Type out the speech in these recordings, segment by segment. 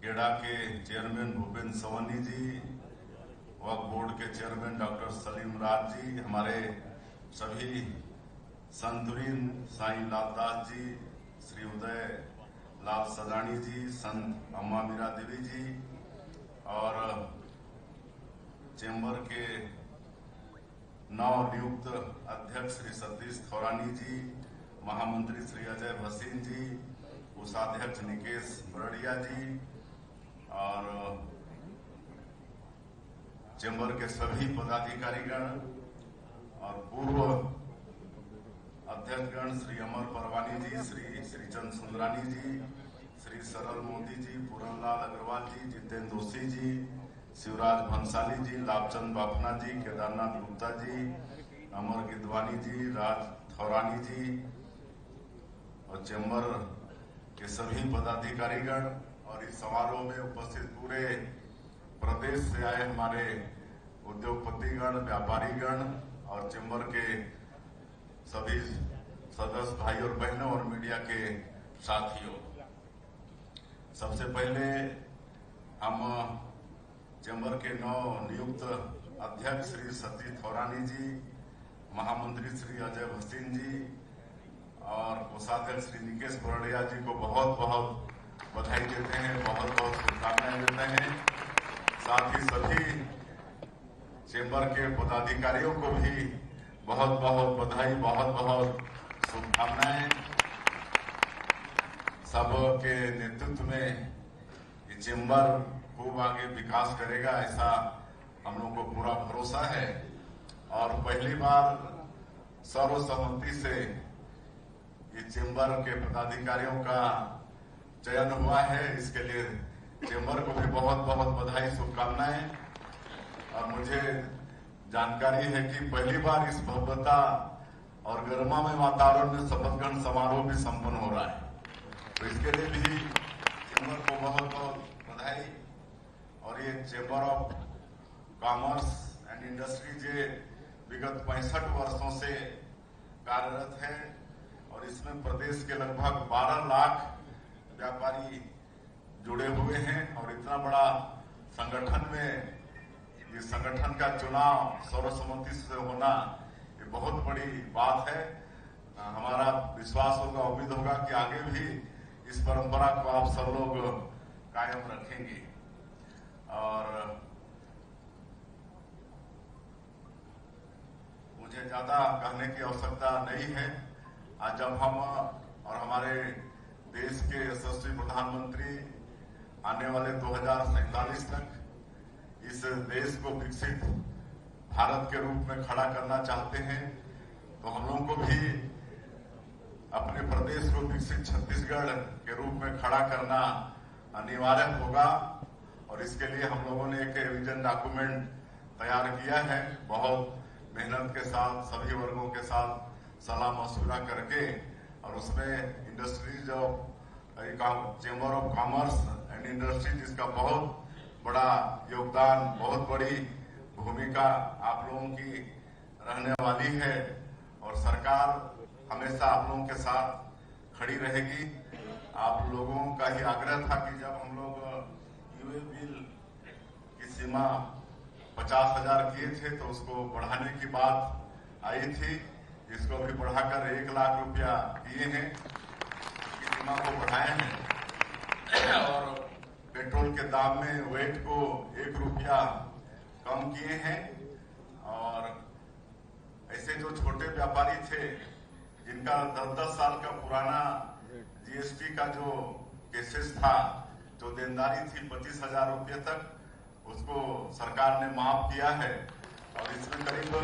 गेडा के चेयरमैन भूपेंद्र सवनी जी, वक्फ बोर्ड के chairman doctor Salim Raj ji, हमारे सभी संतुरीन साईं लालदास जी, श्री उदय लाल सदानी जी, संत अम्मा मीरा देवी जी और चैम्बर के नव नियुक्त अध्यक्ष श्री सतीश थौरानी जी, महामंत्री श्री अजय भसीन जी, कोषाध्यक्ष निकेश बरड़िया जी और चैम्बर के सभी पदाधिकारीगण और पूर्व अध्यक्षगण श्री अमर परवानी जी, श्री श्रीचंद सुंदरानी जी, श्री सरल मोदी जी, पूरनलाल अग्रवाल जी, जितेंद्र दोषी जी, शिवराज भंसाली जी, लाभचंद बाफना जी, केदारनाथ गुप्ता जी, अमर गिदवानी जी, राज थौरानी जी और चैम्बर के सभी पदाधिकारीगण और इस समारोह में उपस्थित पूरे प्रदेश से आए हमारे उद्योगपतिगण, व्यापारीगण और चैम्बर के सभी सदस्य भाई और बहनों और मीडिया के साथियों, सबसे पहले हम चैम्बर के नव नियुक्त अध्यक्ष श्री सतीश थौरानी जी, महामंत्री श्री अजय भसीन जी और कोषाध्यक्ष श्री निकेश बरड़िया जी को बहुत बहुत बधाई देते हैं, बहुत बहुत शुभकामनाएं देते हैं। साथ ही सभी चैम्बर के पदाधिकारियों को भी बहुत बहुत बधाई, बहुत बहुत शुभकामनाएं। सबके नेतृत्व में ये चैम्बर खूब आगे विकास करेगा, ऐसा हम लोग को पूरा भरोसा है। और पहली बार सर्वसम्मति से ये चैम्बर के पदाधिकारियों का चयन हुआ है, इसके लिए चैम्बर को भी बहुत बहुत बधाई, शुभकामनाएं। और मुझे जानकारी है कि पहली बार इस भव्यता और गरिमामय वातावरण में शपथ ग्रहण समारोह भी संपन्न हो रहा है, तो इसके लिए भी चैम्बर को बहुत बहुत बधाई। और ये chamber of commerce and industry जो विगत 65 वर्षों से कार्यरत है और इसमें प्रदेश के लगभग 12 लाख व्यापारी जुड़े हुए हैं और इतना बड़ा संगठन में इस संगठन का चुनाव सर्वसम्मति से होना ये बहुत बड़ी बात है। हमारा विश्वास होगा, उम्मीद होगा कि आगे भी इस परंपरा को आप सब लोग कायम रखेंगे। और मुझे ज्यादा कहने की आवश्यकता नहीं है। आज जब हम और हमारे देश के यशस्वी प्रधानमंत्री आने वाले 2047 तक इस देश को विकसित भारत के रूप में खड़ा करना चाहते हैं, तो हम लोगों को भी अपने प्रदेश को विकसित छत्तीसगढ़ के रूप में खड़ा करना अनिवार्य होगा। और इसके लिए हम लोगों ने एक विजन डॉक्यूमेंट तैयार किया है, बहुत मेहनत के साथ, सभी वर्गों के साथ सलाह मशवरा करके, और उसमें industries of chamber of commerce and industry जिसका बहुत बड़ा योगदान, बहुत बड़ी भूमिका आप लोगों की रहने वाली है और सरकार हमेशा आप लोगों के साथ खड़ी रहेगी। आप लोगों का ही आग्रह था कि जब हम लोग यूए बिल की सीमा 50,000 किए थे तो उसको बढ़ाने की बात आई थी, जिसको भी बढ़ाकर 1 लाख रुपया किए हैं, उसकी सीमा को बढ़ाए हैं और पेट्रोल के दाम में वेट को 1 रुपया कम किए हैं। और ऐसे जो छोटे व्यापारी थे जिनका 10-10 साल का पुराना जीएसटी का जो केसेस था, जो देनदारी थी 25,000 रुपये तक, उसको सरकार ने माफ किया है और इसमें करीब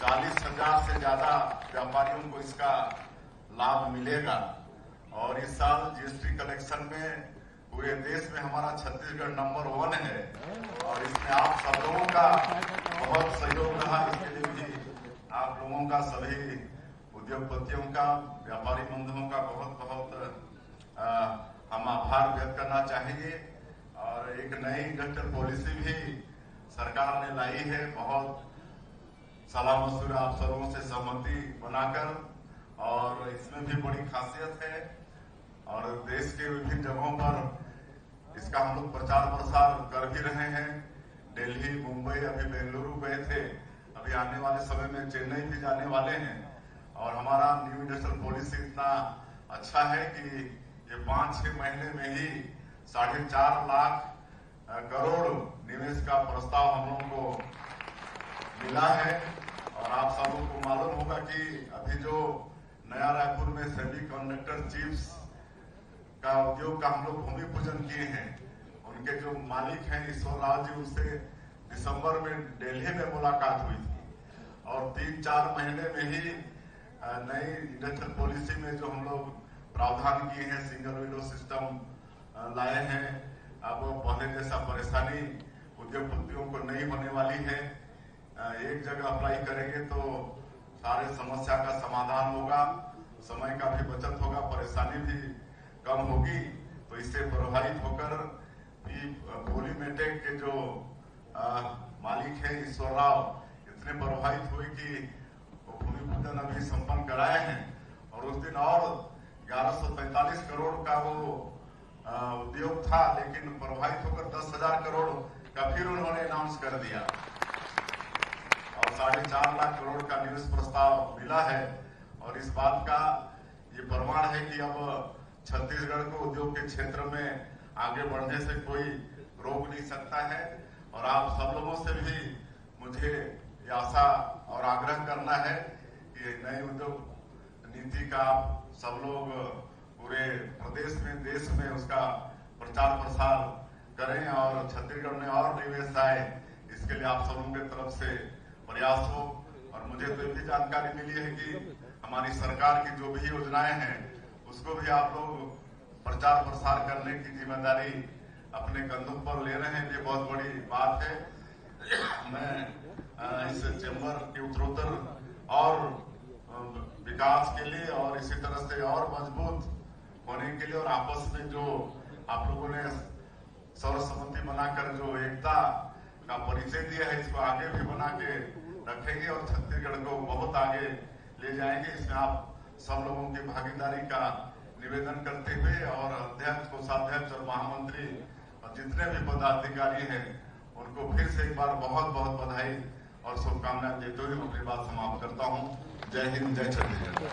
40,000 से ज्यादा व्यापारियों को इसका लाभ मिलेगा। और इस साल जीएसटी कलेक्शन में पूरे देश में हमारा छत्तीसगढ़ नंबर 1 है और इसमें आप सब लोगों का बहुत सहयोग रहा। इसके लिए भी आप लोगों का, सभी उद्योगपतियों का, व्यापारी बंधुओं का बहुत बहुत हम आभार व्यक्त करना चाहेंगे। और एक नई इंडस्ट्रियल पॉलिसी भी सरकार ने लाई है, बहुत सलाह मशवरा आप सबों से सहमति बनाकर, और इसमें भी बड़ी खासियत है और देश के विभिन्न जगहों पर इसका का हम लोग प्रचार प्रसार कर भी रहे हैं। दिल्ली, मुंबई, अभी बेंगलुरु गए थे, अभी आने वाले समय में चेन्नई भी जाने वाले हैं। और हमारा न्यू इंडस्ट्रियल पॉलिसी इतना अच्छा है कि ये 5-6 महीने में ही 4.5 लाख करोड़ निवेश का प्रस्ताव हम लोगों को मिला है। और आप सबों को मालूम होगा कि अभी जो नया रायपुर में सेमीकंडक्टर चिप्स का उद्योग का हम लोग भूमि पूजन किए हैं, उनके जो मालिक हैं ईश्वर राव जी, उससे दिसंबर में दिल्ली में मुलाकात हुई थी। और 3-4 महीने में ही नई इंडस्ट्रियल पॉलिसी में जो हम लोग प्रावधान किए हैं, सिंगल विंडो सिस्टम लाए हैं। अब पहले जैसा परेशानी उद्योगपतियों को नहीं होने वाली है। एक जगह अप्लाई करेंगे तो सारे समस्या का समाधान होगा, समय का भी बचत होगा, परेशानी भी कम होगी। तो इससे प्रभावित होकर पॉलीमेटेक के जो मालिक है ईश्वर राव, इतने प्रभावित हुए कि भूमि पूजन अभी संपन्न कराए हैं। और उस दिन और 1143 करोड़ का वो उद्योग था, लेकिन प्रभावित होकर 10,000 करोड़ का फिर उन्होंने अनाउंस कर दिया और 4.5 लाख करोड़ का निवेश प्रस्ताव मिला है। और इस बात का ये प्रमाण है कि अब छत्तीसगढ़ को उद्योग के क्षेत्र में आगे बढ़ने से कोई रोक नहीं सकता है। और आप सब लोगों से भी मुझे ये आशा और आग्रह करना है कि नई उद्योग नीति का आप सब लोग पूरे प्रदेश में, देश में उसका प्रचार प्रसार करें और छत्तीसगढ़ में और निवेश आए, इसके लिए आप सब लोगों की तरफ से प्रयास हो। और मुझे तो ये भी जानकारी मिली है कि हमारी सरकार की जो भी योजनाएं हैं उसको भी आप लोग प्रचार प्रसार करने की जिम्मेदारी अपने कंधों पर ले रहे हैं। ये बहुत बड़ी बात है। मैं इस चैम्बर के उत्तरोत्तर और विकास के लिए और इसी तरह से और मजबूत होने के लिए और आपस में जो आप लोगों ने सर्वसम्मति बनाकर जो एकता का परिचय दिया है, इसको आगे भी बना के रखेंगे और छत्तीसगढ़ को बहुत आगे ले जाएंगे। इसमें आप सब लोगों की भागीदारी का निवेदन करते हुए और अध्यक्ष, कोषाध्यक्ष और महामंत्री और जितने भी पदाधिकारी हैं उनको फिर से एक बार बहुत बहुत बधाई और शुभकामनाएं देते हुए अपनी बात समाप्त करता हूं। जय हिंद, जय छत्तीसगढ़।